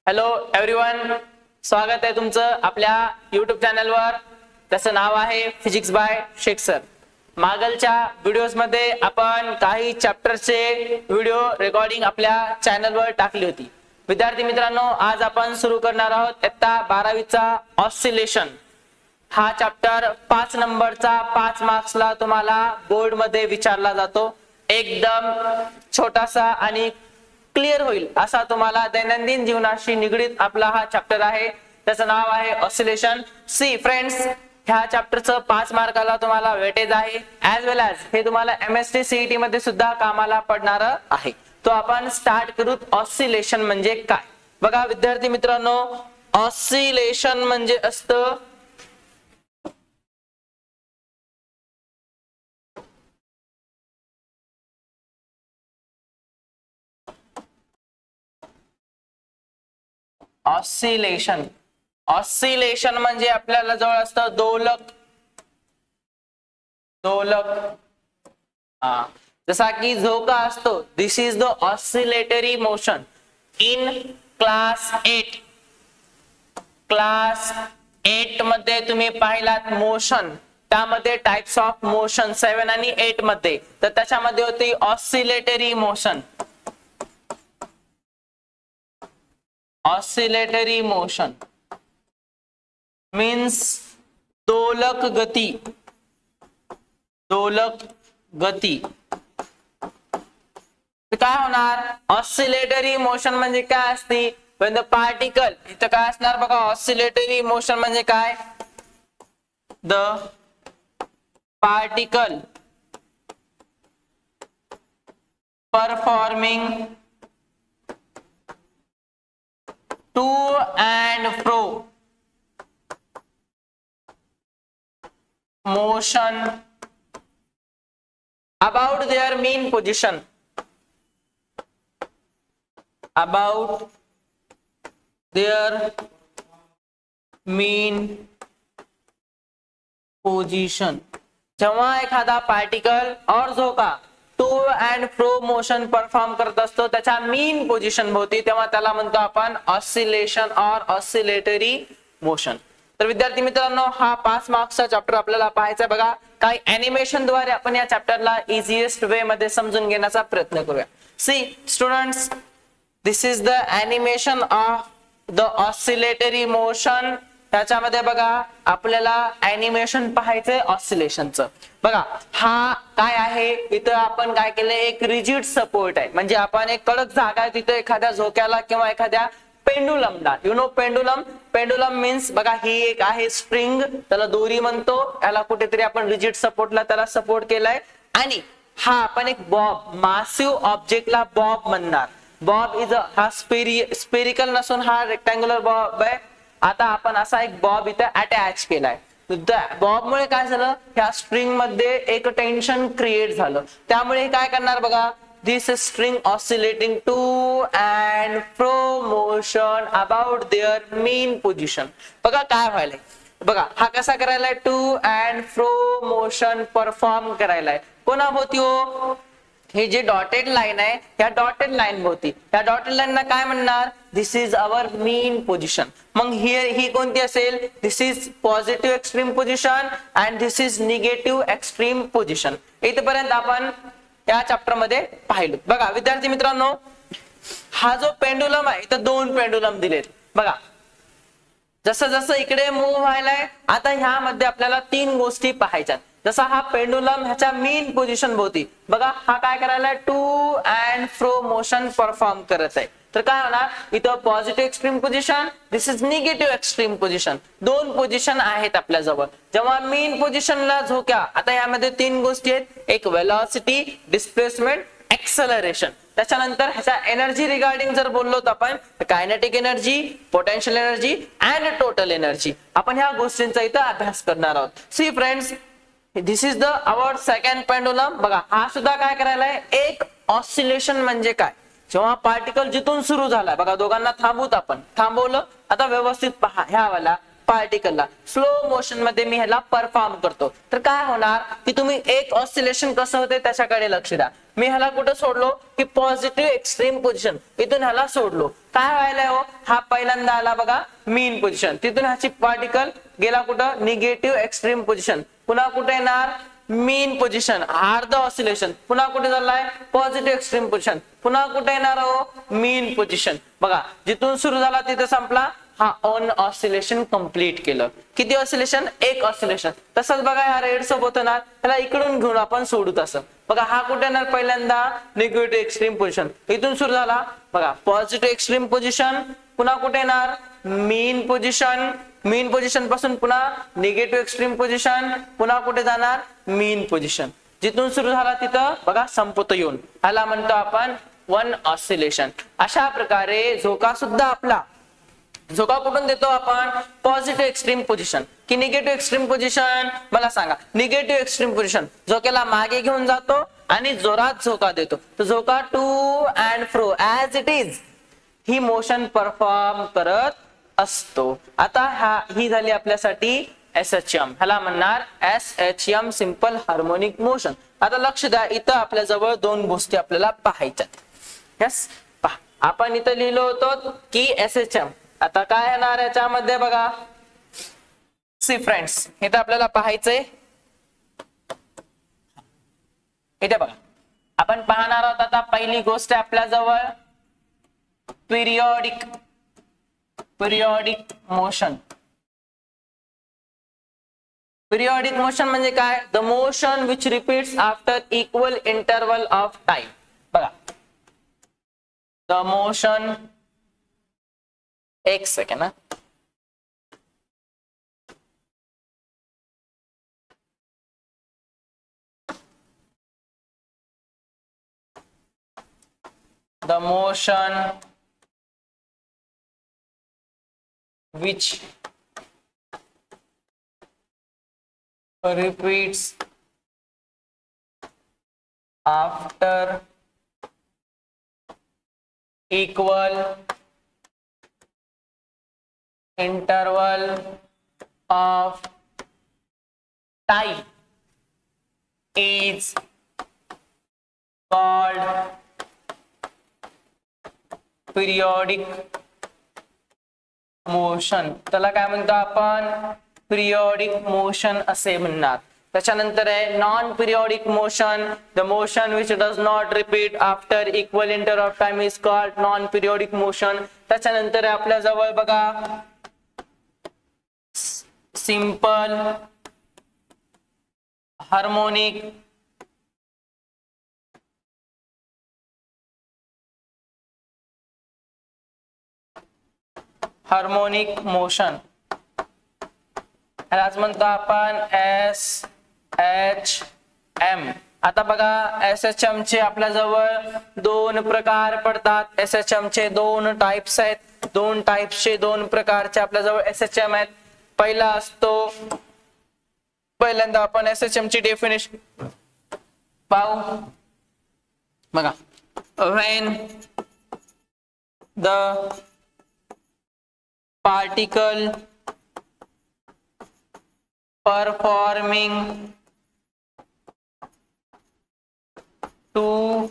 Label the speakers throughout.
Speaker 1: Hello everyone, स्वागत आहे तुमचं आपल्या YouTube चॅनलवर. त्याचं नाव आहे फिजिक्स बाय शेख सर. मागलच्या व्हिडिओज मध्ये आपण काही चॅप्टरचे व्हिडिओ रेकॉर्डिंग आपल्या चॅनलवर टाकली होती. विद्यार्थी मित्रांनो, आज आपण सुरू करणार आहोत इयत्ता 12वीचा ऑसिलेशन. हा चॅप्टर 5 नंबरचा 5 मार्क्सला तुम्हाला बोर्ड मध्ये विचारला जातो. एकदम छोटासा आणि क्लिअर होईल असा तुम्हाला दैनंदिन जीवनाशी निगडीत आपला हा चॅप्टर आहे. त्याचं नाव आहे ऑसिलेशन. सी फ्रेंड्स, ह्या चॅप्टरचं 5 मार्काला तुम्हाला वेटेज आहे. ऍज वेल ऍज हे तुम्हाला MST CET मध्ये सुद्धा कामाला पडणार आहे. तो आपण स्टार्ट करू. ऑसिलेशन म्हणजे काय बघा विद्यार्थी मित्रांनो, ऑसिलेशन म्हणजे असतं ऑसिलेशन. ऑसिलेशन म्हणजे आपल्याला जवळ असतं दोलक. दोलक जसा की झोका असतो. This is the oscillatory motion. In class 8 मध्ये तुम्ही पाहिलात मोशन. त्यामध्ये टाइप्स ऑफ मोशन 7 आणि 8 मध्ये, तर त्याच्यामध्ये होती oscillatory motion. Oscillatory motion means दोलक गती. दोलक गती काय होणार? ऑसिलेटरी मोशन म्हणजे काय असते? when the particle, इथं काय असणार बघा, ऑसिलेटरी मोशन म्हणजे काय? The particle performing to and fro motion about their mean position. About their mean position. जेव्हा एखादा पार्टिकल और झोका to and fro motion perform करत असतो त्याच्या मीन पोझिशन भोवती, तेव्हा त्याला म्हणतो आपण ऑसिलेशन और ऑसिलेटरी मोशन. तर विद्यार्थी मित्रांनो, हा 5 मार्क्सचा चॅप्टर आपल्याला पाहायचा बघा. काही एनिमेशन द्वारे आपण या चॅप्टरला इझिएस्ट वे मध्ये समजून घेण्याचा प्रयत्न करूया. See students, this is the animation of the oscillatory motion. त्याच्यामध्ये बघा आपल्याला एनिमेशन पाहायचंय ऑसिलेशनचं. बघा हा काय आहे, इथं आपण काय केलं, एक रिजिड सपोर्ट आहे. म्हणजे आपण एक कडक जागा आहे तिथे एखाद्या झोक्याला किंवा एखाद्या पेंडुलमला. You know pendulum. Pendulum means बघा ही एक आहे स्ट्रिंग, त्याला दोरी म्हणतो. याला कुठेतरी आपण रिजिड सपोर्टला त्याला सपोर्ट केलाय. आणि हा आपण एक बॉब, मासिव्ह ऑब्जेक्टला बॉब म्हणणार. बॉब इज हा स्पेरिकल नसून हा रेक्टँग्युलर बॉब आहे. आता आपण असा एक बॉब इथे अटॅच केलाय. बॉब मुळे काय झालं, ह्या स्ट्रिंग मध्ये एक टेन्शन क्रिएट झालं. त्यामुळे काय करणार बघा, this string oscillating to and fro motion about their mean position. बघा काय व्हायलंय, बघा हा कसा करायलाय, to and fro motion perform करायलाय. कोणाभोवती हो? हे जे डॉटेड लाईन आहे ह्या डॉटेड लाईन भोवती. ह्या डॉटेड लाईन ना काय म्हणणार? This is our mean position. मग ही कोणती असेल? This is positive extreme position and this is negative extreme position. इथपर्यंत आपण या चॅप्टर मध्ये पाहिलो. बघा विद्यार्थी मित्रांनो, हा जो पेंडुलम आहे इथं 2 पेंडुलम दिलेत. बघा जसं जसं इकडे मूव्ह व्हायलाय, आता ह्यामध्ये आपल्याला 3 गोष्टी पाहायच्यात. जसा हा पेंडुलम ह्याच्या मीन पोझिशन भोवती बघा हा काय करायला, to and fro motion perform करत आहे. तर काय होणार, इथं positive extreme position, this is negative extreme position. 2 position आहेत आपल्या जवळ. जेव्हा मीन पोझिशनला झोक्या, आता यामध्ये 3 गोष्टी आहेत. एक वेलॉसिटी, डिस्प्लेसमेंट, एक्सेलरेशन. त्याच्यानंतर ह्याच्या एनर्जी रिगार्डिंग जर बोललो तर आपण kinetic energy, potential energy and total energy. आपण ह्या गोष्टींचा इथं अभ्यास करणार आहोत. See friends, this is the our second pendulum. बघा हा सुद्धा काय करायलाय, एक ऑसिलेशन म्हणजे काय, जेव्हा पार्टिकल जिथून सुरू झाला, बघा दोघांना थांबवत आपण, थांबवलं. आता व्यवस्थित पहा, ह्या वाला पार्टिकलला, स्लो मोशन मध्ये मी ह्याला परफॉर्म करतो, तर काय होणार की तुम्ही एक ऑसिलेशन कसं होते त्याच्याकडे लक्ष द्या. मी ह्याला कुठं सोडलो की पॉझिटिव्ह एक्स्ट्रीम पोझिशन, इथून ह्याला सोडलो, काय व्हायला हो, हा पहिल्यांदा आला बघा मीन पोझिशन, तिथून ह्याची पार्टिकल गेला कुठं निगेटिव्ह एक्स्ट्रीम पोझिशन, पुन्हा कुठे येणार मीन पोझिशन, अर्ध ऑसिलेशन, पुन्हा कुठे झालाय पॉझिटिव्ह एक्स्ट्रीम पोझिशन, पुन्हा कुठे येणार हो मीन पोझिशन. बघा जिथून सुरू झाला तिथे संपला, हा ऑन ऑसिलेशन कंप्लीट केलं. किती ऑसिलेशन, एक ऑसिलेशन. तसंच बघा या रेड सोबत होणार, त्याला इकडून घेऊन आपण सोडू तसं. बघा हा कुठे येणार पहिल्यांदा निगेटिव्ह एक्स्ट्रीम पोझिशन, इथून सुरू झाला बघा पॉझिटिव्ह एक्स्ट्रीम पोझिशन, पुन्हा कुठे येणार मीन पोझिशन, मीन पोझिशन पासून पुन्हा निगेटिव्ह एक्स्ट्रीम पोझिशन, पुन्हा कुठे जाणार मीन पोझिशन, जिथून सुरू झाला तिथं बघा संपतो येऊन, ह्याला म्हणतो आपण वन ऑसिलेशन. अशा प्रकारे झोका सुद्धा आपला, झोका कुठून देतो आपण पॉझिटिव्ह एक्स्ट्रीम पोझिशन की निगेटिव्ह एक्स्ट्रीम पोझिशन, मला सांगा निगेटिव्ह एक्स्ट्रीम पोझिशन, झोक्याला मागे घेऊन जातो आणि जोरात झोका देतो, तर झोका to and fro as it is ही मोशन परफॉर्म करत असतो. आता ही झाली आपल्यासाठी SHM, ह्याला म्हणणार SHM सिंपल हार्मोनिक मोशन. आता लक्ष द्या, इथं आपल्या जवळ दोन गोष्टी आपल्याला पाहायच्यात. यस, पहा आपण इथं लिहिलो होतो की SHM, आता काय येणार याच्यामध्ये बघा, सी फ्रेंड्स इथं आपल्याला पाहायचंय, इथे बघा आपण पाहणार आहोत. आता पहिली गोष्ट आपल्या जवळ पिरियोडिक मोशन. पिरियोडिक मोशन म्हणजे काय, the motion which repeats after equal interval of time. बघा द मोशन, एक second, the motion which repeats after equal interval of time is called periodic motion. त्याला काय म्हणतो आपण पिरियोडिक मोशन असे म्हणणार. त्याच्यानंतर आहे non periodic motion, the motion which does not repeat after equal interval of time is called non periodic motion. त्याच्यानंतर आहे आपल्या जवळ बघा सिंपल हार्मोनिक मोशन, ह्यालाच म्हणतो आपण SHM. आता बघा SHM चे आपल्या जवळ दोन प्रकार पडतात. SHM चे दोन टाइप्स आहेत, दोन टाइप्सचे दोन प्रकारचे आपल्या जवळ SHM आहेत. पहिला असतो, पहिल्यांदा आपण SHM ची डेफिनेशन पाहू बघा. when the particle performing to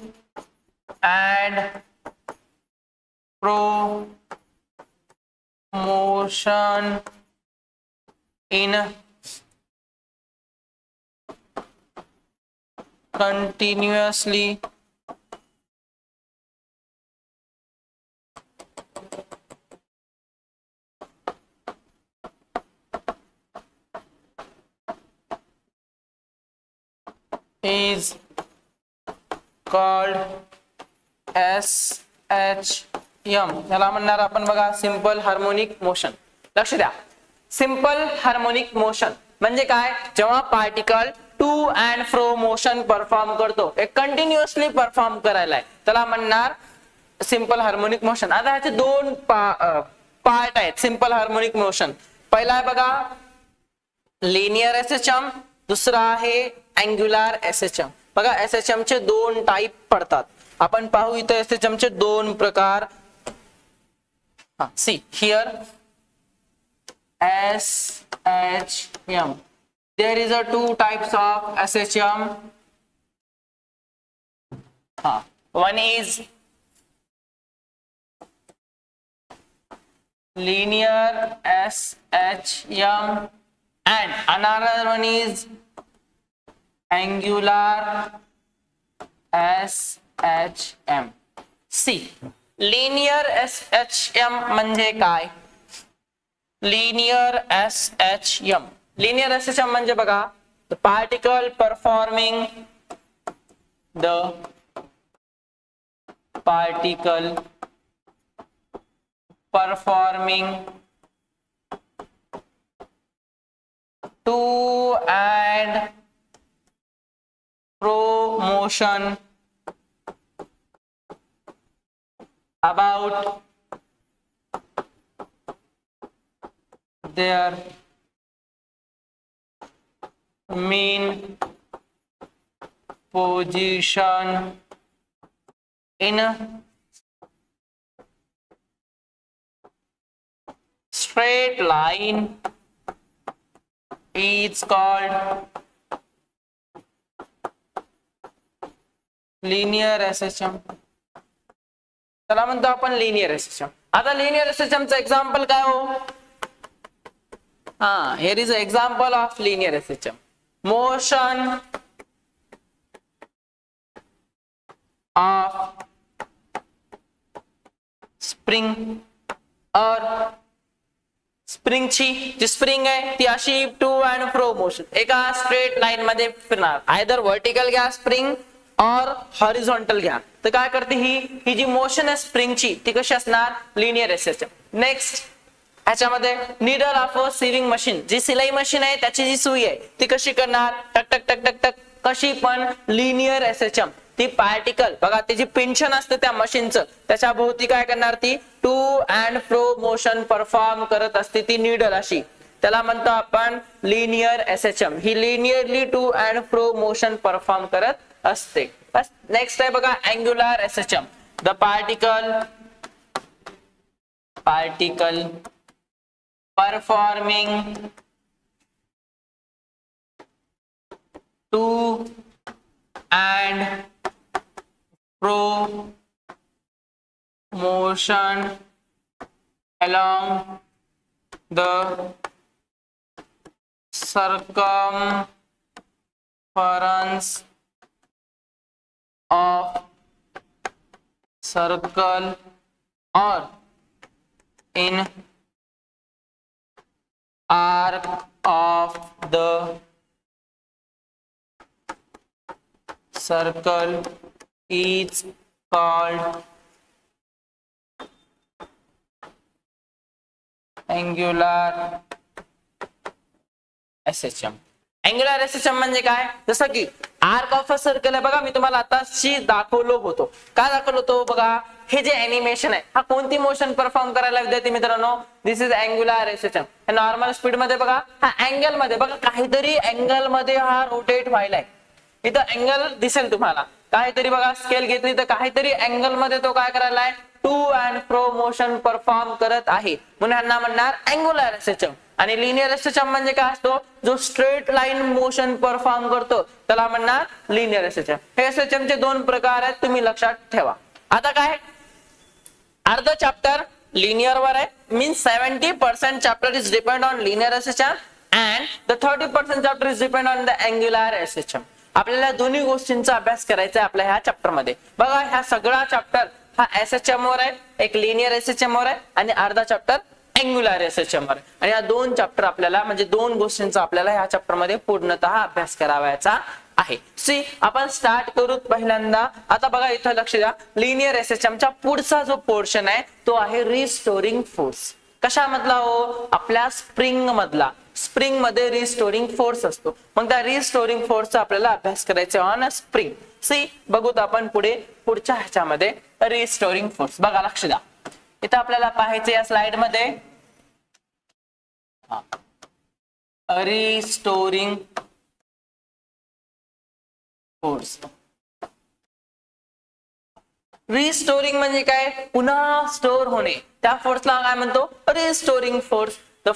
Speaker 1: and fro motion in continuously is called SHM. याला म्हणणार आपण बघा सिंपल हार्मोनिक मोशन. लक्ष द्या, सिंपल हार्मोनिक मोशन म्हणजे काय, जेव्हा particle to and fro motion perform करतो, एक कंटिन्युअसली परफॉर्म करायला आहे, त्याला म्हणणार सिंपल हार्मोनिक मोशन. आता ह्याचे दोन पार्ट आहेत सिंपल हार्मोनिक मोशन. पहिला आहे बघा लिनियर SHM, दुसरा आहे अँग्युलर SHM. बघा SHM चे दोन टाइप पडतात. आपण पाहू इथे SHM चे दोन प्रकार. See here SHM. There is a two types of SHM. One is linear SHM and another one is angular SHM. See, linear SHM म्हणजे काय? Linear SHM. Linear SHM म्हणजे बघा, the particle performing to and fro motion about their mean position in a straight line is called linear SHM. त्याला म्हणतो आपण linear SHM. आता linear SHM चं example काय हो? Here is an example of linear SHM. Motion of spring or spring ची जी spring आहे ती अशी टू अँड फ्रो मोशन एका स्ट्रेट लाईन मध्ये फिरणार. आयदर व्हर्टिकल घ्या स्प्रिंग और हॉरिझॉन्टल घ्या. तर काय करते ही जी मोशन आहे स्प्रिंगची ती कशी असणार? Linear SHM. नेक्स्ट ह्याच्यामध्ये needle of a sewing machine, जी सिलाई मशीन आहे त्याची जी सुई आहे ती कशी करणार? टक टक टक टक टक. कशी पण लिनियर SHM. ती पार्टिकल बघा त्याची पिंशन असते त्या मशीनचं, त्याच्या भोवती काय करणार? ती to and fro motion perform करत असते ती नीडल अशी. त्याला म्हणतो आपण लिनियर SHM. ही linearly to and fro motion perform करत असते. बस. नेक्स्ट आहे बघा angular SHM. The particle performing to and fro motion along the circumference of circle or in arc of the circle is called angular SHM. Angular SHM म्हणजे काय? जसं की arc of a circle आहे बघा, मी तुम्हाला आताशी दाखवलो होतो. काय दाखवलो होतो बघा? हे जे एनिमेशन आहे हा कोणती मोशन परफॉर्म करायला विद्यार्थी मित्रांनो? दिस इज अँग्युलर SHM. हे नॉर्मल स्पीड मध्ये बघा, हा अँगल मध्ये बघा, काहीतरी अँगल मध्ये हा रोटेट व्हायलाय. इथं अँगल दिसेल तुम्हाला, काहीतरी बघा स्केल घेतली तर काहीतरी अँगल मध्ये तो काय करायला आहे? To and fro motion perform करत आहे, म्हणून ह्यांना म्हणणार अँग्युलर SHM. आणि लिनियर SHM म्हणजे काय असतो? जो स्ट्रेट लाईन मोशन परफॉर्म करतो त्याला म्हणणार लिनियर SHM. हे SHM चे दोन प्रकार आहेत, तुम्ही लक्षात ठेवा. आता काय अर्ध चॅप्टर लिनियर वर आहे, means 70% chapter is depend on linear SHM and the 30% chapter is depend on the angular SHM. आपल्याला दोन्ही गोष्टींचा अभ्यास करायचा आहे आपल्या ह्या चॅप्टर मध्ये. बघा हा सगळा चॅप्टर हा SHM वर आहे, एक लिनियर SHM वर आहे आणि अर्धा चॅप्टर अँग्युलर SHM वर आहे. आणि या दोन चॅप्टर आपल्याला म्हणजे दोन गोष्टींचा आपल्याला ह्या चॅप्टर मध्ये पूर्णतः अभ्यास करावायचा आहे. सी आपण स्टार्ट करू पहिल्यांदा. आता बघा इथं लक्ष द्या, लिनियर SHM चा पुढचा जो पोर्शन आहे तो आहे रिस्टोरिंग फोर्स. कशामधला हो? आपल्या स्प्रिंग मधला. स्प्रिंग मध्ये रिस्टोरिंग फोर्स असतो, मग त्या रिस्टोरिंग फोर्सचा आपल्याला अभ्यास करायचा ऑन स्प्रिंग. सी बघूत आपण पुढच्या ह्याच्यामध्ये रिस्टोरिंग फोर्स. बघा लक्ष द्या, इथं आपल्याला पाहायचं या स्लाइड मध्ये रिस्टोरिंग फोर्स. रिस्टोरिंग म्हणजे काय? पुन्हा स्टोर होणे, त्या फोर्सला काय म्हणतो? Restoring force. the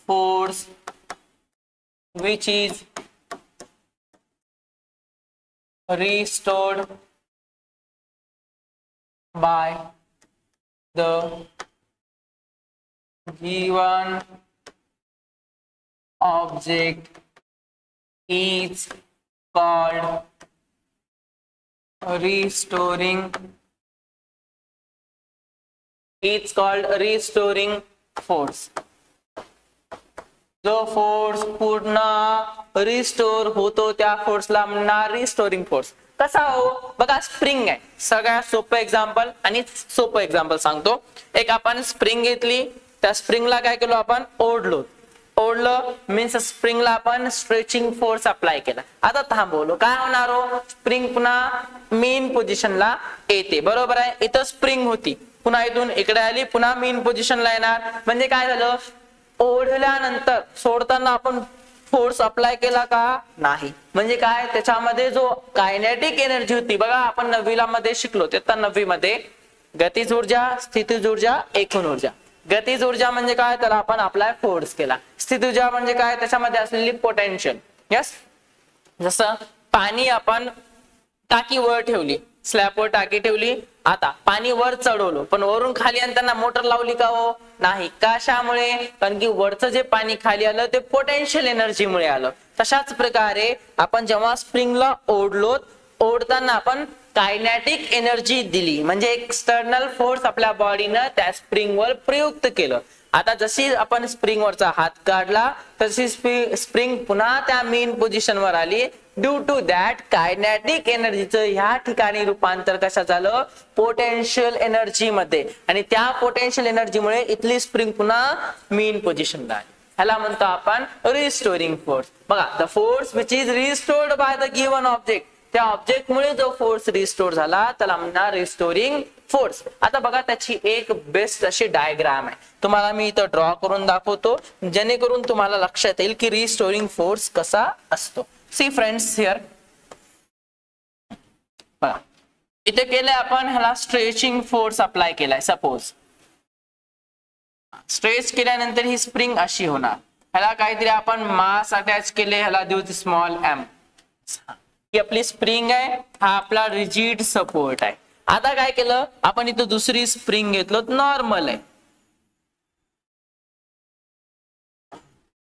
Speaker 1: force which is restored by the given object is called restoring force. जो फोर्स पूर्ण रिस्टोर होतो त्या फोर्सला म्हणणार रिस्टोरिंग फोर्स. कसा हो बघा, स्प्रिंग आहे सगळ्यात सोपं एक्झाम्पल आणि सोपं एक्झाम्पल सांगतो. एक आपण स्प्रिंग घेतली, त्या स्प्रिंगला काय केलं आपण ओढलं मीन्स स्प्रिंगला आपण स्ट्रेचिंग फोर्स अप्लाय केला. आता थांबवलो काय होणार हो, स्प्रिंग पुन्हा मेन पोझिशनला येते. बरोबर आहे, इथं स्प्रिंग होती पुन्हा इथून इकडे आली पुन्हा मेन पोझिशनला येणार. म्हणजे काय झालं, ओढल्यानंतर सोडताना आपण फोर्स अप्लाय केला का नाही. म्हणजे काय, त्याच्यामध्ये जो कायनेटिक एनर्जी होती बघा, आपण 9वी मध्ये शिकलो. त्या 9वी मध्ये गतिज ऊर्जा, स्थितीज ऊर्जा, एकूण ऊर्जा. गतिज ऊर्जा म्हणजे काय, त्याला आपण अप्लाय फोर्स केला. स्थिती ऊर्जा म्हणजे काय, त्याच्यामध्ये असलेली पोटेन्शियल. यस, जसं पाणी आपण टाकी वर ठेवली, स्लॅबवर टाकी ठेवली, आता पाणी वर चढवलं पण वरून खाली आणताना मोटर लावली का हो, नाही. कशामुळे, कारण की वरचं जे पाणी खाली आलं ते पोटेन्शियल एनर्जीमुळे आलं. तशाच प्रकारे आपण जेव्हा स्प्रिंगला ओढताना आपण कायनेटिक एनर्जी दिली, म्हणजे एक्सटर्नल फोर्स आपल्या बॉडीनं त्या स्प्रिंगवर प्रयुक्त केलं. आता जशी आपण स्प्रिंग वरचा हात काढला तशी स्प्रिंग पुन्हा त्या मेन पोझिशनवर आली. ड्यू टू दॅट कायनेटिक एनर्जीचं ह्या ठिकाणी रूपांतर कशा झालं, पोटेन्शियल एनर्जी मध्ये. आणि त्या पोटेन्शियल एनर्जीमुळे इथली स्प्रिंग पुन्हा मेन पोझिशनला आली. ह्याला म्हणतो आपण रिस्टोरिंग फोर्स. बघा, the force which is restored by the given object, त्या ऑब्जेक्ट मुळे जो फोर्स रिस्टोर झाला त्याला म्हणणार रिस्टोरिंग फोर्स. आता बघा, त्याची एक बेस्ट अशी डायग्राम आहे, तुम्हाला मी इथं ड्रॉ करून दाखवतो जेणेकरून तुम्हाला लक्षात येईल की रिस्टोरिंग फोर्स कसा असतो. सी फ्रेंड्स, हिअर बघा, इथे केलंय आपण, ह्याला स्ट्रेचिंग फोर्स अप्लाय केलाय. सपोज स्ट्रेच केल्यानंतर ही स्प्रिंग अशी होणार, ह्याला काहीतरी आपण मास अटॅच केले, ह्याला देऊ स्मॉल m. ही आपली स्प्रिंग आहे, हा आपला रिजिड सपोर्ट आहे. आता काय केलं आपण, इथं दुसरी स्प्रिंग घेतलो, नॉर्मल आहे,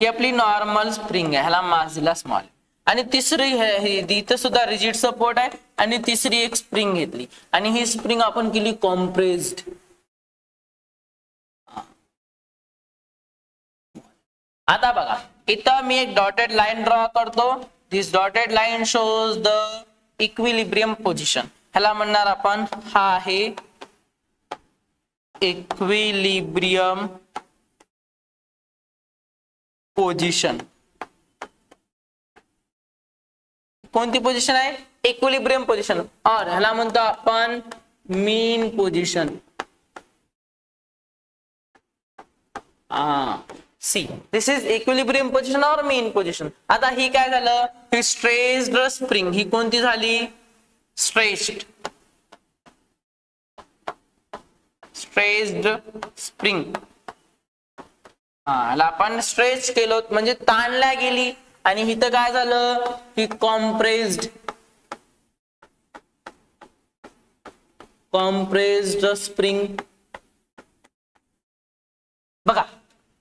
Speaker 1: ही आपली नॉर्मल स्प्रिंग आहे, ह्याला मास दिला स्मॉल. आणि तिसरी इथं सुद्धा रिजिड सपोर्ट आहे आणि तिसरी एक स्प्रिंग घेतली आणि ही स्प्रिंग आपण केली कॉम्प्रेस्ड. आता बघा, इथं मी एक डॉटेड लाईन ड्रॉ करतो. This dotted line shows the equilibrium position. ह्याला म्हणणार आपण, हा आहे इक्विलिब्रियम पोझिशन. कोणती पोझिशन आहे, इक्विलिब्रियम पोझिशन. और ह्याला म्हणतो आपण mean position. See, this is equilibrium position और मीन पोझिशन. आता ही काय झालं, ही स्ट्रेच्ड स्प्रिंग, ही कोणती झाली, स्ट्रेच्ड स्प्रिंग. ह्याला आपण स्ट्रेच केलो म्हणजे ताणल्या गेली. आणि इथं काय झालं, ही कॉम्प्रेस्ड स्प्रिंग. बघा,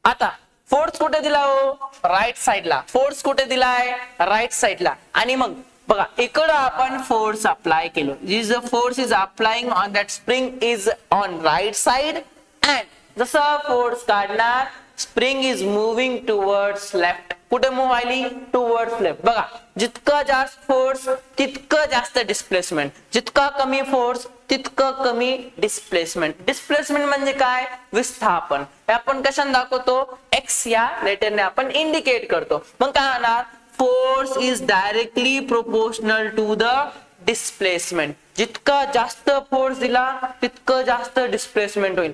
Speaker 1: आता फोर्स कुठे दिला हो, राईट साइडला. फोर्स कुठे दिलाय, राईट साइडला. आणि मग बघा, इकडं आपण फोर्स अप्लाय केलो. This force is applying on that spring is on right side. And जसं फोर्स काढणार, spring is moving towards left. कुठे मूव व्हायली, टुवर्ड्स लेफ्ट. बघा, जितका जास्त फोर्स तितकं जास्त डिस्प्लेसमेंट, जितका कमी फोर्स तितकं कमी डिस्प्लेसमेंट. डिस्प्लेसमेंट म्हणजे काय, विस्थापन. हे आपण कशाने दाखवतो, एक्स या लेटरने आपण इंडिकेट करतो. मग काय होणार, force is directly proportional to the displacement. जितका जास्त फोर्स दिला तितकं जास्त डिस्प्लेसमेंट होईल.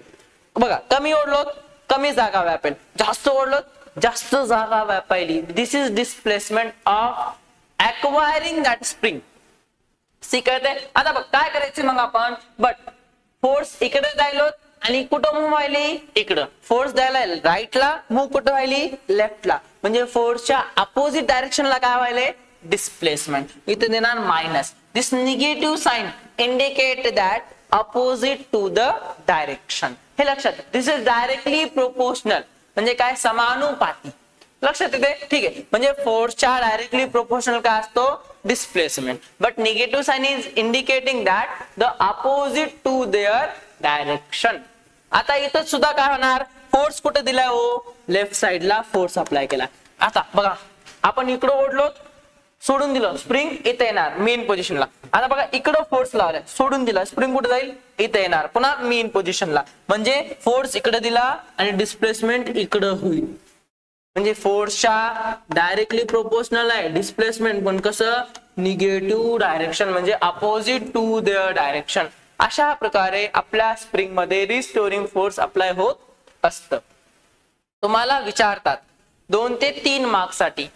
Speaker 1: बघा, कमी ओढलो कमी जागा व्यापेल, जास्त ओढलो जास्त जागा व्यापायली. This is displacement of acquiring that spring. See कळते. आता बघ काय करायचे मग आपण, बट फोर्स इकडे जायलो आणि कुठं मूव्ह व्हायली इकडं. फोर्स द्यायला राईटला, मूव्ह कुठं व्हायली लेफ्टला. म्हणजे फोर्सच्या अपोजिट डायरेक्शनला काय व्हायले डिस्प्लेसमेंट. इथे देणार minus. This negative sign indicate that opposite to the direction. हे लक्षात. दिस इज डायरेक्टली प्रोपोर्शनल म्हणजे काय समानुपाती. लक्षात येते. ठीक आहे. म्हणजे फोर्सच्या डायरेक्टली प्रोपोर्शनल काय असतो displacement. But negative sign is indicating that the opposite to their direction. आता इथं सुद्धा काय होणार फोर्स कुठे दिलाय हो लेफ्ट साइडला फोर्स अप्लाय केला. आता बघा आपण इकडं ओढलो सोडून दिलं स्प्रिंग इथे येणार मेन पोझिशनला. आता बघा इकडं फोर्स लावलाय सोडून दिला स्प्रिंग कुठे जाईल इथे येणार पुन्हा मेन पोझिशनला. म्हणजे फोर्स इकडे दिला आणि डिस्प्लेसमेंट इकडं होईल. म्हणजे फोर्सच्या डायरेक्टली प्रोपोर्शनल आहे डिस्प्लेसमेंट पण कसं निगेटिव्ह डायरेक्शन म्हणजे अपोजिट टू देअर डायरेक्शन. अशा प्रकारे आपल्या स्प्रिंग मध्ये रिस्टोरिंग फोर्स अप्लाय होत असतं. तुम्हाला विचारतात 2 ते 3 मार्क्स साठी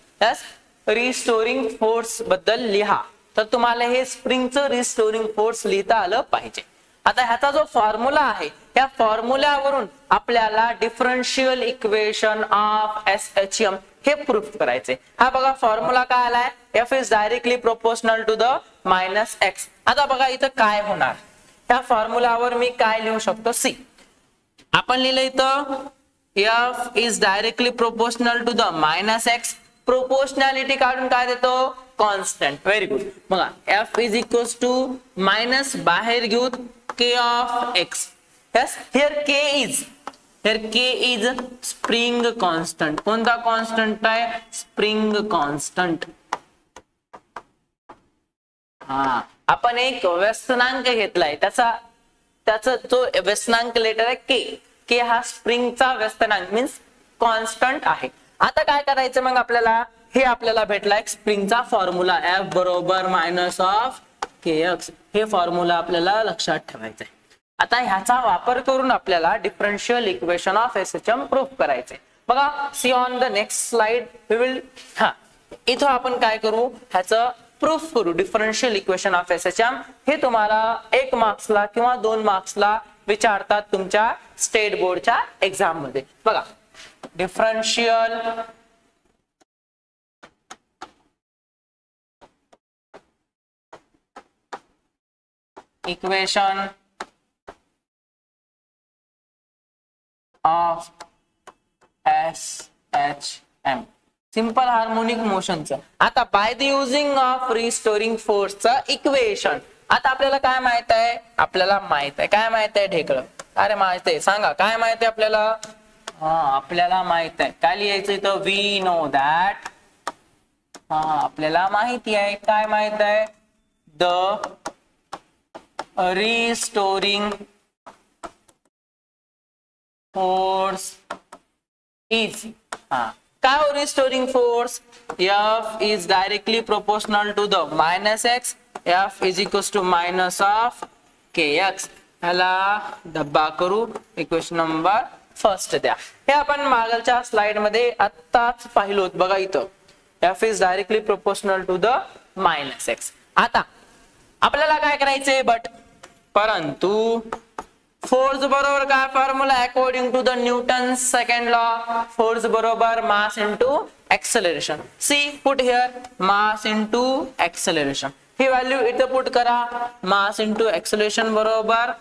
Speaker 1: रिस्टोरिंग फोर्स बद्दल लिहा. तर तुम्हाला हे स्प्रिंगचं रिस्टोरिंग फोर्स लिहिता आलं पाहिजे. आता ह्याचा जो फॉर्म्युला आहे या फॉर्म्युल्यावरून आपल्याला डिफरन्शियल इक्वेशन ऑफ SHM हे प्रूफ करायचे. हा बघा फॉर्म्युला काय आलाय F is directly proportional to the -x. आता बघा इथं काय होणार या फॉर्म्युलावर मी काय लिहू शकतो सी. आपण लिहिलं इथं F is directly proportional to the -x. Proportionality काढून काय देतो कॉन्स्टंट. Very good. बघा F is equals to minus बाहेर घेऊ k of x. Yes here k is spring constant. कोणता कॉन्स्टंट आहे स्प्रिंग कॉन्स्टंट. हा आपण एक व्यस्तनांक घेतलाय त्याचा जो व्यस्तनांक लेटर आहे k हा स्प्रिंगचा व्यस्तनांक मीन्स कॉन्स्टंट आहे. आता काय करायचं मग आपल्याला हे आपल्याला भेटला एक स्प्रिंगचा फॉर्म्युला F बरोबर मायनस ऑफ kx. हे फॉर्म्युला आपल्याला लक्षात ठेवायचं आहे. आता ह्याचा वापर करून आपल्याला differential equation of SHM proof करायचे. बघा see on the next slide we will इथं आपण काय करू ह्याचं प्रूफ करू डिफरन्शियल इक्वेशन ऑफ SHM. हे तुम्हाला 1 मार्क्सला किंवा 2 मार्क्सला विचारतात तुमच्या स्टेट बोर्डच्या एक्झाम मध्ये. बघा differential equation of SHM simple harmonic मोशनचं. आता by the using of restoring फोर्सचं इक्वेशन. आता आपल्याला काय माहित आहे काय माहित आहे ढेकळ. अरे माहित आहे सांगा काय माहित आहे आपल्याला. आपल्याला माहित आहे काय लिहायचं इथं वी नो दॅट. आपल्याला माहिती आहे काय माहित आहे द रिस्टोरिंग फोर्स इज काय restoring force F is directly proportional to the -x. F is equals to minus of kx. ह्याला डब्बा करू इक्वेशन नंबर फर्स्ट द्या. हे आपण मागच्या स्लाइड मध्ये आत्ताच पाहिलो बघा इथं F is directly proportional to the -x. आता आपल्याला काय करायचंय परंतु फोर्स बरोबर काय formula according to the Newton second law. Force बरोबर mass into acceleration. See put here mass into acceleration. ही व्हॅल्यू इथे पुट करा. मास इनटू एक्सेलरेशन बरोबर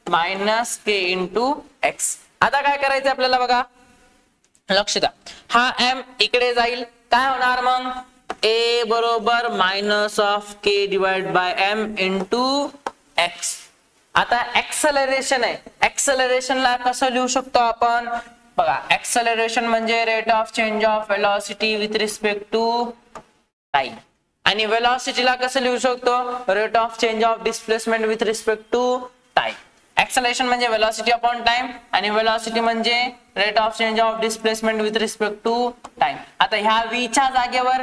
Speaker 1: -k इनटू x. आता काय करायचं आपल्याला बघा लक्ष द्या. हा m इकडे जाईल काय होणार मग a बरोबर -k divide by m into x. आता एक्सेलरेशन आहे. एक्सेलरेशनला कसं लिहू शकतो आपण बघा. एक्सेलरेशन म्हणजे rate of change of velocity with respect to time. आणि वेलोसिटीला कसं लिहू शकतो rate of change of displacement with respect to time. Acceleration म्हणजे वेलोसिटी अपॉन टाइम आणि वेलोसिटी म्हणजे rate of change of displacement with respect to time. आता ह्या v च्या जागेवर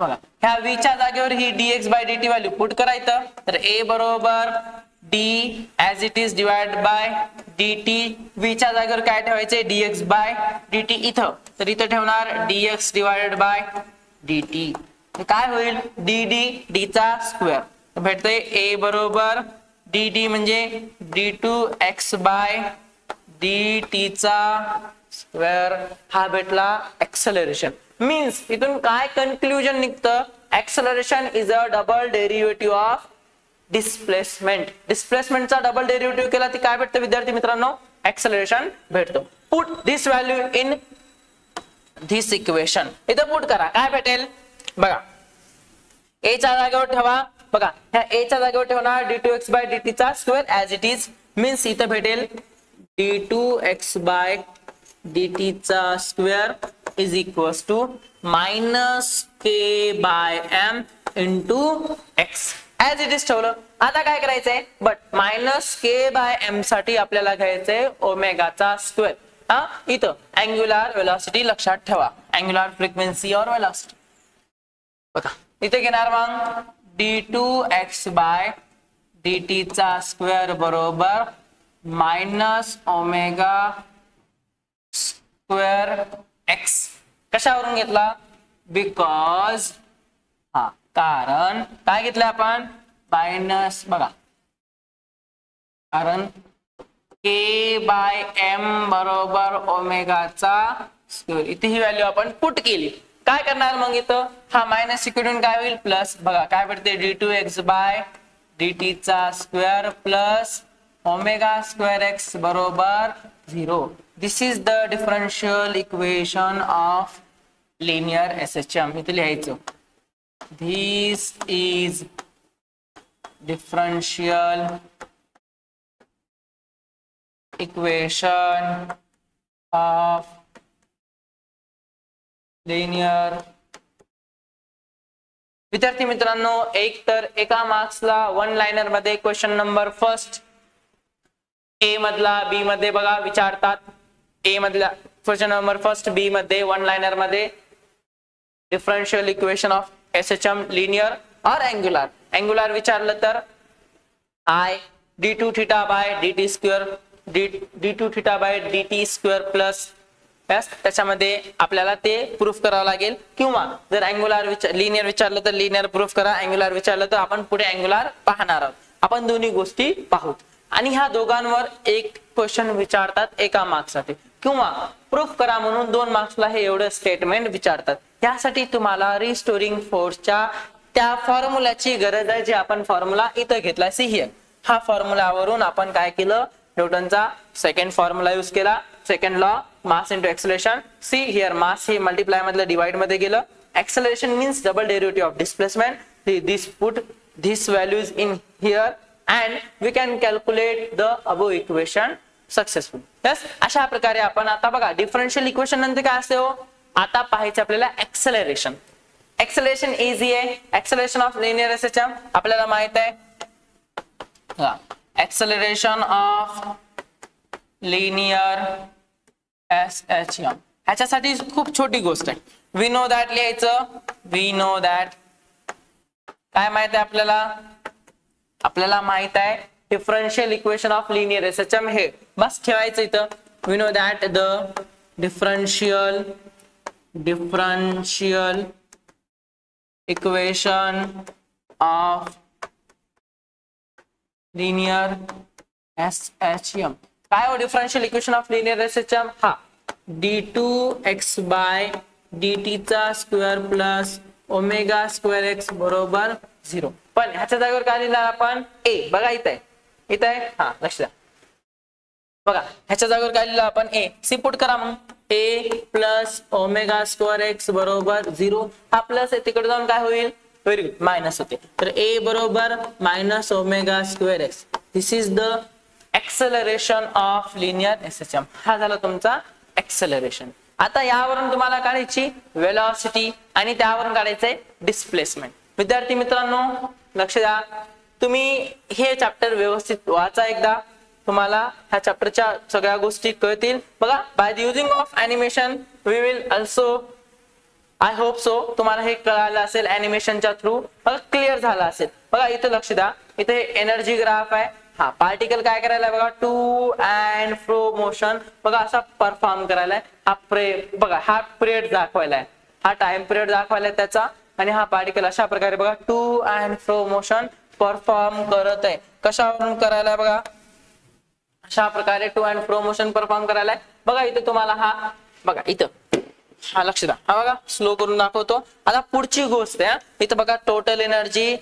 Speaker 1: बघा ह्या v च्या जागेवर ही dx by dt value put करायचं. तर a बरोबर d as it is divide by dt. v च्या जागेवर काय ठेवायचे dx बाय dt इथं. तर इथं ठेवणार dx डिवाइडेड बाय dt. काय होईल dd d चा स्क्वेअर भेटतंय a बरोबर dt म्हणजे d2x बाय dt चा स्क्वेअर हा भेटला एक्सेलरेशन. मीन्स इथून काय कन्क्लुजन निघतं, acceleration is a double derivative of displacement. डिस्प्लेसमेंटचा डबल डेरिव्हेटिव्ह केला ती काय भेटतं विद्यार्थी मित्रांनो, एक्सेलरेशन भेटतो. Put this value in this equation. इथं पुट करा, काय भेटेल बघा, a च्या जागेवर ठेवा. बघा ह्या a च्या जागेवर ठेवणार d2x बाय dt चा square as it is. Means इथं भेटेल d2x बाय dt चा square is equals to minus k by m into x. As it is ठेवलं. आता काय करायचंय, but minus k by m साठी आपल्याला घ्यायचंय ओमेगाचा स्क्वेअर. इथं अँग्युलर वेलोसिटी लक्षात ठेवा, अँग्युलर फ्रिक्वेन्सी और वेलोसिटी. बघा इथे घेणार मग d2x बाय dt चा स्क्वेअर बरोबर मायनस ओमेगा स्क्वेअर x. कशावरून घेतला, बिकॉज कारण काय घेतलं आपण मायनस, बघा कारण k बाय m बरोबर ओमेगाचा स्क्वेअर. इथे ही व्हॅल्यू आपण पुट केली. काय करणार मग इथं, हा मायनस इकडून काय होईल प्लस. बघा काय भेटते d2x बाय dt चा square plus omega square x बरोबर 0. This is the differential equation of linear SHM. इथे लिहायचं, this is differential equation of linear. विद्यार्थी मित्रांनो, एक तर एका मार्क्सला वन लाइनर मध्ये क्वेश्चन नंबर फर्स्ट ए मधला बी मध्ये बघा विचारतात. ए मधला क्वेश्चन नंबर फर्स्ट, बी मध्ये वन लाइनर मध्ये differential equation of SHM linear और एंगुलर. एंगुलर विचारलं तर I d2 theta by dt square d2 theta by dt square plus त्याच्यामध्ये आपल्याला ते प्रूफ करावं लागेल. किंवा जर अँग्युलर लिनियर विचारलं तर लिनियर प्रूफ करा, अँग्युलर विचारलं तर आपण पुढे अँग्युलर पाहणार आहोत. आपण दोन्ही गोष्टी पाहूत. आणि ह्या दोघांवर एक क्वेश्चन विचारतात एका मार्क्ससाठी, किंवा प्रूफ करा म्हणून 2 मार्क्सला हे एवढं स्टेटमेंट विचारतात. यासाठी तुम्हाला रिस्टोरिंग फोर्सच्या त्या फॉर्म्युलाची गरज आहे, जे आपण फॉर्म्युला इथं घेतला. सी हिअर, हा फॉर्म्युलावरून आपण काय केलं, न्यूटनचा सेकंड फॉर्म्युला यूज केला, second law, mass into acceleration. See here, mass हे मल्टिप्लाय मधलं डिवाइड मध्ये गेलं. Acceleration means double derivative of displacement. This put this values in here and we can calculate the above equation successfully. yes, अशा प्रकारे आपण आता बघा differential equation नंतर काय असते हो, आता पाहायचं आपल्याला एक्सेलरेशन. एक्सेलरेशन इझी आहे. एक्सेलरेशन ऑफ लिनियर SHM आपल्याला माहित आहे. एक्सेलरेशन ऑफ लिनियर SHM ह्याच्यासाठी खूप छोटी गोष्ट आहे. वी नो दॅट लिहायचं, वी नो दॅट काय माहित आहे आपल्याला, आपल्याला माहित आहे differential equation of linear SHM हे बस ठेवायचं इथं. We know that the differential equation of linear SHM. काय हो differential equation of linear SHM, हा d2x बाय dt चा square plus omega square x बरोबर 0. पण ह्याच्या जागेवर काय लिहिणार आपण, a. बघा इथं आहे, इथं आहे, हा लक्ष द्या. बघा ह्याच्या जागेवर काय लिहिलं आपण, a. सी पुट करा मग, a plus omega square x बरोबर 0. हा प्लस आहे तिकडे जाऊन काय होईल, व्हेरी गुड, मायनस होते. तर a बरोबर minus omega square x. This is the acceleration of linear SHM. हा झाला तुमचा एक्सेलरेशन. आता यावरून तुम्हाला काढायची वेलोसिटी आणि त्यावरून काढायचंय डिस्प्लेसमेंट. विद्यार्थी मित्रांनो लक्ष द्या, तुम्ही हे चॅप्टर व्यवस्थित वाचा एकदा, तुम्हाला ह्या चॅप्टरच्या सगळ्या गोष्टी कळतील. बघा, by the using of animation we will also, I hope so तुम्हाला हे कळालं असेल. एनिमेशनच्या थ्रू क्लिअर झालं असेल. बघा इथे लक्ष द्या, इथे एनर्जी ग्राफ आहे. हा पार्टिकल काय करायला बघा, टू अँड फ्रो मोशन बघा असा परफॉर्म करायला. हा बघा हा पिरियड दाखवायला, हा टाइम पिरियड दाखवायला त्याचा. आणि हा पार्टिकल अशा प्रकारे बघा to and fro motion perform करत आहे. कशावरून करायला बघा, अशा प्रकारे to and fro motion perform करायला. बघा इथे तुम्हाला हा बघा इथं हा लक्ष द्या, हा बघा स्लो करून दाखवतो. आता पुढची गोष्ट आहे, इथं बघा total energy,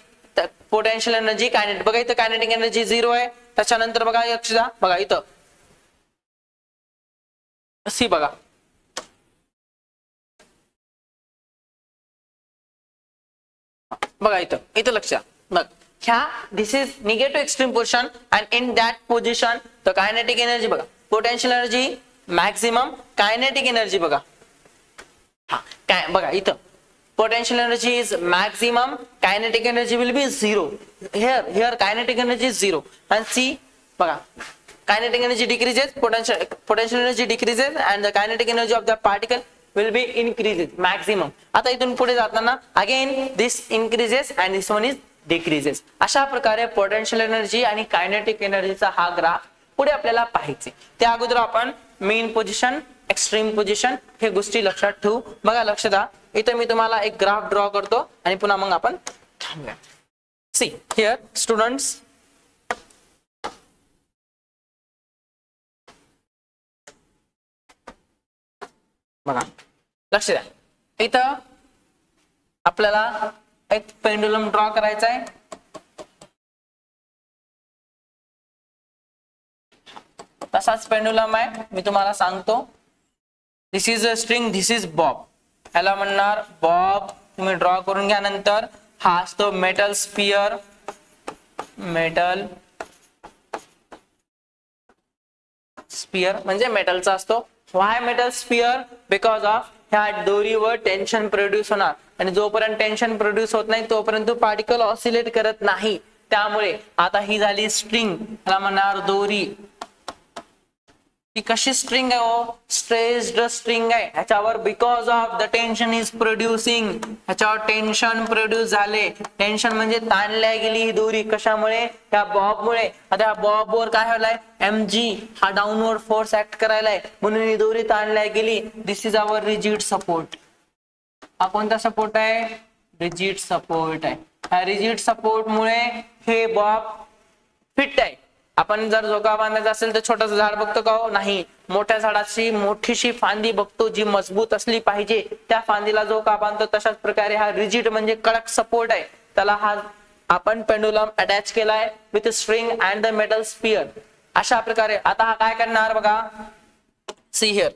Speaker 1: potential energy, kinetic. बघा इथं कायनेटिक एनर्जी 0 आहे. त्याच्यानंतर बघा लक्ष द्या, बघा इथं सी बघा बघा इथं लक्ष द्या. बघ ह्या this is negative extreme position and in that position the kinetic energy बघा, potential energy maximum, kinetic energy बघा हा काय बघा इथं potential energy is maximum, kinetic energy will be 0. Here kinetic energy is 0 and see बघा kinetic energy decreases, potential energy decreases and the kinetic energy of the particle will be increases maximum. आता इथून पुढे जाताना again this increases and this one is decreases. अशा प्रकारे potential energy आणि kinetic energy चा हा ग्राफ पुढे आपल्याला पाहायचे. त्या अगोदर आपण मेन पोझिशन, एक्स्ट्रीम पोझिशन हे गोष्टी लक्षात ठेवू. बघा लक्ष द्या, इथे मी तुम्हाला एक ग्राफ ड्रॉ करतो आणि पुन्हा मग आपण थांबूया. सी हिअर स्टुडंट्स, बघा लक्ष द्या, इथं आपल्याला एक पेंडुलम ड्रॉ करायचा आहे. तसाच पेंडुलम आहे, मी तुम्हाला सांगतो. This is a string, this is bob, ह्याला म्हणणार बॉब. तुम्ही ड्रॉ करून घ्या. नंतर हा असतो मेटल स्पियर, मेटल स्पियर म्हणजे मेटलचा असतो. व्हाय मेटल स्पियर? बिकॉज ऑफ ह्या दोरीवर टेन्शन प्रोड्यूस होणार आणि जोपर्यंत टेन्शन प्रोड्यूस होत नाही तोपर्यंत पार्टिकल ऑसिलेट करत नाही. त्यामुळे आता ही झाली स्ट्रिंग, ह्याला म्हणणार दोरी. ही कशी स्ट्रिंग आहे हो? स्ट्रेस्ड स्ट्रिंग आहे. ह्याच्यावर because of the tension is producing, ह्याच्यावर टेन्शन प्रोड्यूस झाले. टेन्शन म्हणजे ताणल्या गेली ही दोरी. कशामुळे? त्या बॉब मुळे. आता या बॉब वर काय व्हायलाय? mg हा डाऊनवर्ड फोर्स ऍक्ट करायलाय, म्हणून ही दोरी ताणल्या गेली. दिस इज आवर रिजिड सपोर्ट. हा कोणता सपोर्ट आहे? रिजिड सपोर्ट आहे. ह्या रिजिड सपोर्ट मुळे हे बॉब फिट आहे. आपण जर झोका बांधायचा असेल तर छोटंसं झाड बघतो का हो? नाही. मोठ्या झाडाची मोठीशी फांदी बघतो जी मजबूत असली पाहिजे, त्या फांदीला झोका बांधतो. तशाच प्रकारे हा रिजिड म्हणजे कडक सपोर्ट आहे, त्याला हा आपण पेंडुलम अटॅच केलाय with string and the metal sphere. अशा प्रकारे आता हा काय करणार बघा, सी हिअर.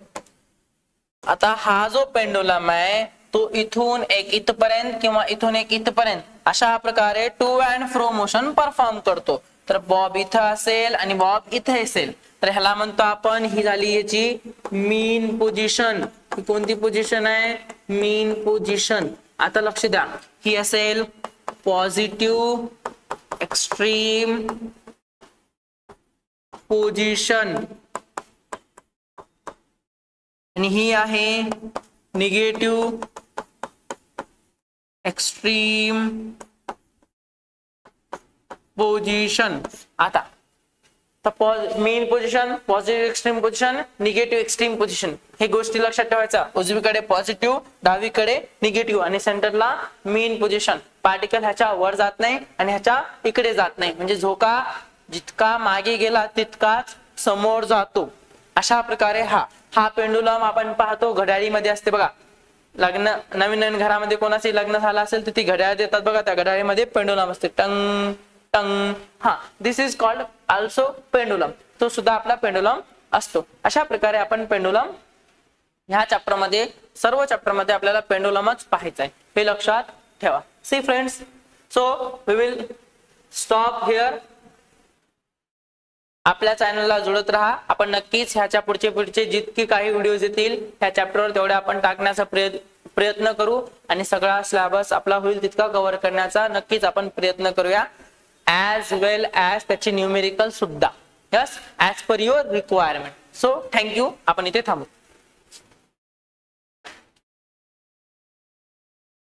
Speaker 1: आता हा जो पेंडुलम आहे तो इथून एक इथपर्यंत किंवा इथून एक इथपर्यंत अशा प्रकारे to and fro motion perform करतो. तर बॉब इथं असेल आणि बॉब इथे असेल, तर ह्याला म्हणतो आपण, ही झाली याची मीन पोझिशन. कोणती पोझिशन आहे? मीन पोझिशन. आता लक्ष द्या, ही असेल पॉझिटिव्ह एक्स्ट्रीम पोझिशन आणि ही आहे निगेटिव्ह एक्स्ट्रीम पोझिशन. आता main position, positive extreme position, negative extreme position, हे गोष्टी लक्षात ठेवायचा. उजवीकडे पॉझिटिव्ह, डावीकडे निगेटिव्ह आणि सेंटरला मेन पोझिशन. पार्टिकल ह्याच्या वर जात नाही आणि ह्याच्या इकडे जात नाही, म्हणजे झोका जितका मागे गेला तितकाच समोर जातो. अशा प्रकारे हा पेंडुलम आपण पाहतो घड्याळीमध्ये असते बघा. लग्न नवीन नवीन घरामध्ये कोणाचे लग्न झालं असेल तर ती घड्याळ देतात बघा, त्या घड्याळीमध्ये पेंडुलम असते. टंग टंग. दिस इज कॉल्ड ऑल्सो पेंडुलम. तो सुद्धा आपला पेंडुलम असतो. अशा प्रकारे आपण पेंडुलम ह्या चॅप्टरमध्ये, सर्व चॅप्टरमध्ये आपल्याला पेंडुलमच पाहायचा आहे, हे लक्षात ठेवा. See friends, so we will stop here. आपल्या चॅनलला जुळत राहा. आपण नक्कीच ह्याच्या पुढचे जितके काही व्हिडिओज येतील ह्या चॅप्टरवर तेवढे आपण टाकण्याचा प्रयत्न करू आणि सगळा सिलेबस आपला होईल तितका कव्हर करण्याचा नक्कीच आपण प्रयत्न करूया. as well as त्याचे न्यूमेरिकल सुद्धा. Yes, as per your requirement. So thank you. आपण इथे थांबू.